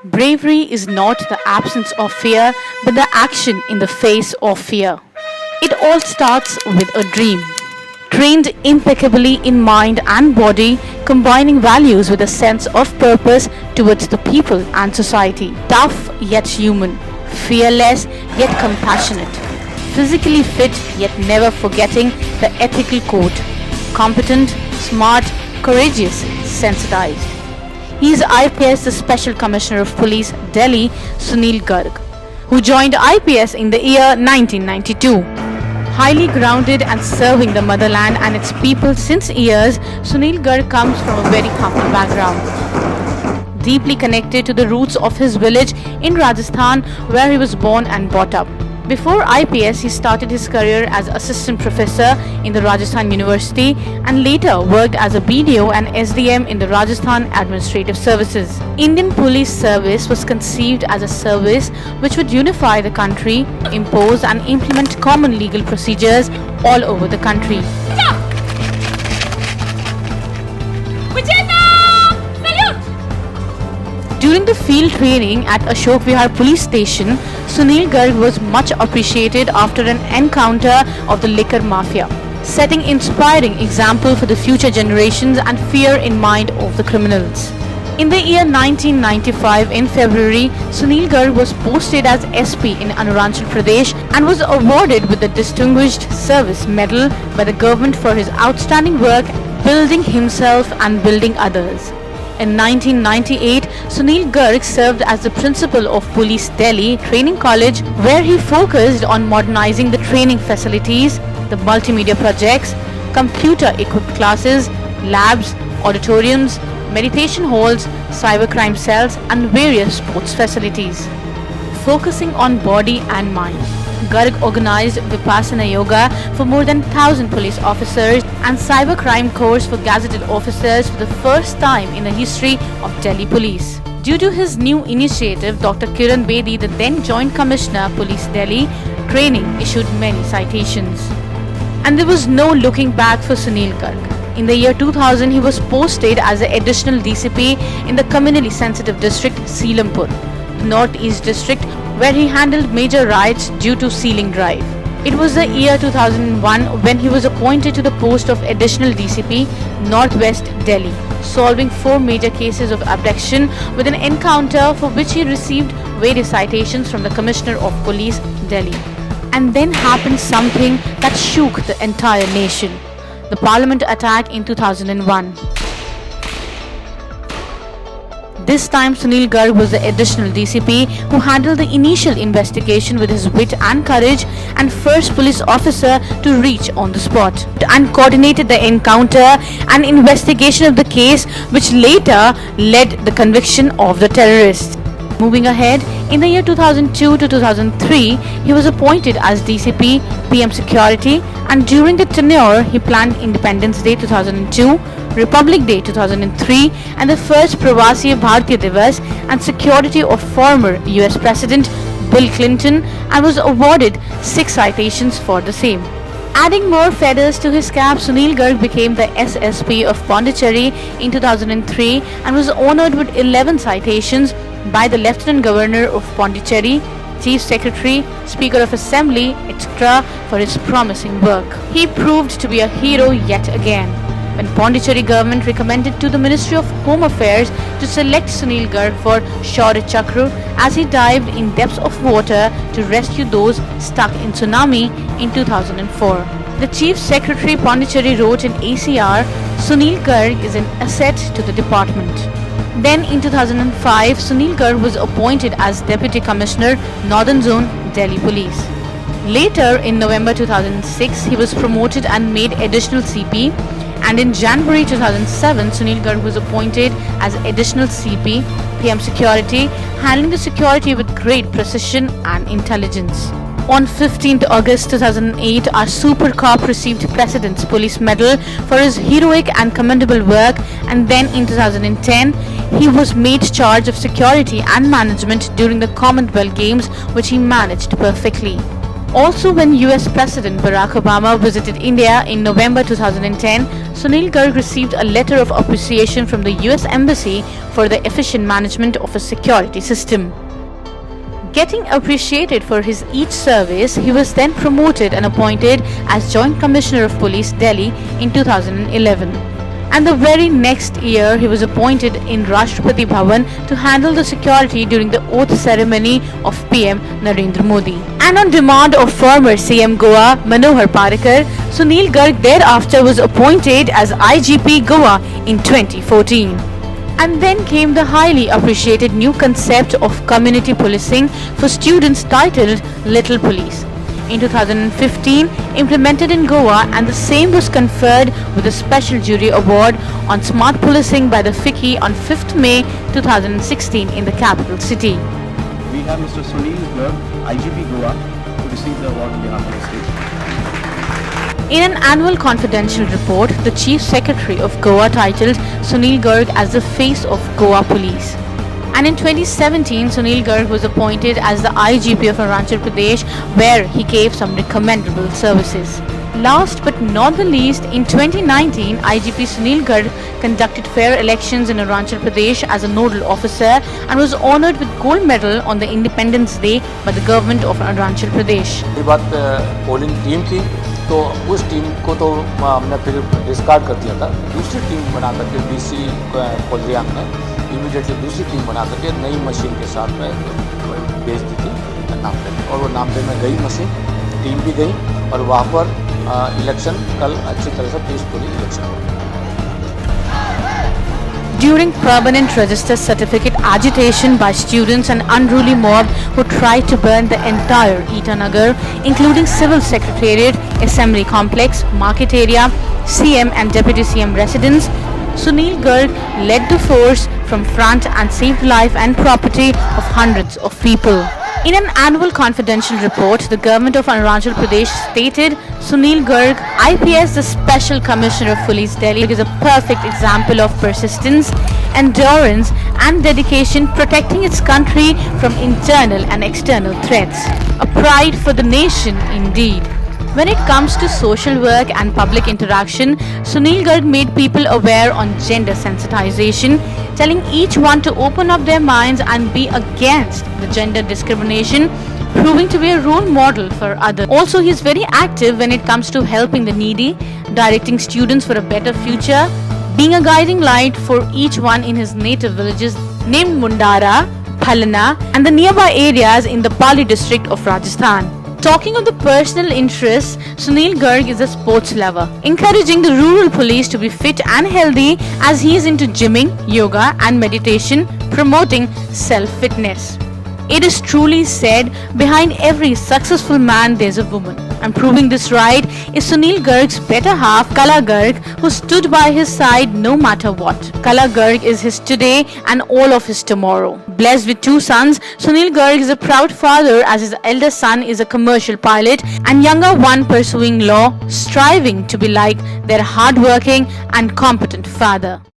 Bravery is not the absence of fear, but the action in the face of fear. It all starts with a dream. Trained impeccably in mind and body, combining values with a sense of purpose towards the people and society. Tough yet human, fearless yet compassionate, physically fit yet never forgetting the ethical code. Competent, smart, courageous, sensitized. He is IPS, the Special Commissioner of Police, Delhi, Sunil Garg, who joined IPS in the year 1992. Highly grounded and serving the motherland and its people since years, Sunil Garg comes from a very humble background. Deeply connected to the roots of his village in Rajasthan, where he was born and brought up. Before IPS, he started his career as assistant professor in the Rajasthan University and later worked as a BDO and SDM in the Rajasthan Administrative Services. Indian Police Service was conceived as a service which would unify the country, impose and implement common legal procedures all over the country. During the field training at Ashok Vihar Police Station, Sunil Garg was much appreciated after an encounter of the liquor mafia, setting inspiring example for the future generations and fear in mind of the criminals. In the year 1995, in February, Sunil Garg was posted as SP in Arunachal Pradesh and was awarded with the Distinguished Service Medal by the government for his outstanding work building himself and building others. In 1998, Sunil Garg served as the principal of Police Delhi Training College, where he focused on modernizing the training facilities, the multimedia projects, computer-equipped classes, labs, auditoriums, meditation halls, cybercrime cells, and various sports facilities. Focusing on body and mind, Garg organized Vipassana Yoga for more than 1,000 police officers and cybercrime course for gazetted officers for the first time in the history of Delhi Police. Due to his new initiative, Dr. Kiran Bedi, the then Joint Commissioner, Police Delhi, Training, issued many citations. And there was no looking back for Sunil Garg. In the year 2000, he was posted as an additional DCP in the communally sensitive district, Seelampur, Northeast District, where he handled major riots due to sealing drive. It was the year 2001 when he was appointed to the post of additional DCP, Northwest Delhi, solving 4 major cases of abduction with an encounter for which he received various citations from the Commissioner of Police, Delhi. And then happened something that shook the entire nation: the Parliament attack in 2001. This time, Sunil Garg was the additional DCP who handled the initial investigation with his wit and courage, and first police officer to reach on the spot, and coordinated the encounter and investigation of the case, which later led the conviction of the terrorists. Moving ahead, in the year 2002 to 2003, he was appointed as DCP, PM Security, and during the tenure, he planned Independence Day 2002, Republic Day 2003, and the first Pravasi Bharatiya Divas and security of former US President Bill Clinton, and was awarded 6 citations for the same. Adding more feathers to his cap, Sunil Garg became the SSP of Pondicherry in 2003 and was honored with 11 citations by the Lieutenant Governor of Pondicherry, Chief Secretary, Speaker of Assembly, etc. for his promising work. He proved to be a hero yet again when Pondicherry government recommended to the Ministry of Home Affairs to select Sunil Garg for Shaurya Chakra as he dived in depths of water to rescue those stuck in tsunami in 2004. The Chief Secretary Pondicherry wrote in ACR, Sunil Garg is an asset to the department. Then in 2005, Sunil Garg was appointed as Deputy Commissioner, Northern Zone, Delhi Police. Later, in November 2006, he was promoted and made additional CP, and in January 2007, Sunil Garg was appointed as additional CP, PM Security, handling the security with great precision and intelligence. On 15th August 2008, our Super Cop received President's Police Medal for his heroic and commendable work, and then in 2010, he was made charge of security and management during the Commonwealth Games, which he managed perfectly. Also, when US President Barack Obama visited India in November 2010, Sunil Garg received a letter of appreciation from the US Embassy for the efficient management of a security system. Getting appreciated for his each service, he was then promoted and appointed as Joint Commissioner of Police, Delhi in 2011. And the very next year, he was appointed in Rashtrapati Bhavan to handle the security during the oath ceremony of PM Narendra Modi. And on demand of former CM Goa Manohar Parrikar, Sunil Garg thereafter was appointed as IGP Goa in 2014. And then came the highly appreciated new concept of community policing for students titled Little Police. In 2015, implemented in Goa, and the same was conferred with a special jury award on smart policing by the FICCI on 5th May 2016 in the capital city. We have Mr. Sunil Garg, IGP Goa, to receive the award on behalf of the state. In an annual confidential report, the Chief Secretary of Goa titled Sunil Garg as the face of Goa Police. And in 2017, Sunil Garg was appointed as the IGP of Arunachal Pradesh, where he gave some recommendable services. Last but not the least, in 2019, IGP Sunil Garg conducted fair elections in Arunachal Pradesh as a nodal officer and was honoured with gold medal on the Independence Day by the government of Arunachal Pradesh. ये बात polling team थी, तो उस team को तो हमने फिर discard कर दिया था. दूसरी टीम बना करके DC कोलरियांग ने इमीडिएटली दूसरी टीम बना करके नई मशीन के साथ में भेज दी थी नामदेव, और वो नामदेव में गई मशीन, टीम भी गई, और वहाँ पर इलेक्शन कल अच्छी तरह से पीसफुली इलेक्शन हुआ. During permanent register certificate agitation by students and unruly mob who tried to burn the entire Itanagar, including civil secretariat, assembly complex, market area, CM and deputy CM residence, Sunil Garg led the force from front and saved life and property of hundreds of people. In an annual confidential report, the government of Arunachal Pradesh stated Sunil Garg, IPS, the Special Commissioner of Police Delhi, is a perfect example of persistence, endurance and dedication protecting its country from internal and external threats. A pride for the nation indeed. When it comes to social work and public interaction, Sunil Garg made people aware on gender sensitization, telling each one to open up their minds and be against the gender discrimination, proving to be a role model for others. Also, he is very active when it comes to helping the needy, directing students for a better future, being a guiding light for each one in his native villages named Mundara, Phalna and the nearby areas in the Pali district of Rajasthan. Talking of the personal interests, Sunil Garg is a sports lover, encouraging the rural police to be fit and healthy as he is into gymming, yoga and meditation, promoting self-fitness. It is truly said, behind every successful man there's a woman. And proving this right is Sunil Garg's better half, Kala Garg, who stood by his side no matter what. Kala Garg is his today and all of his tomorrow. Blessed with 2 sons, Sunil Garg is a proud father as his elder son is a commercial pilot and younger one pursuing law, striving to be like their hardworking and competent father.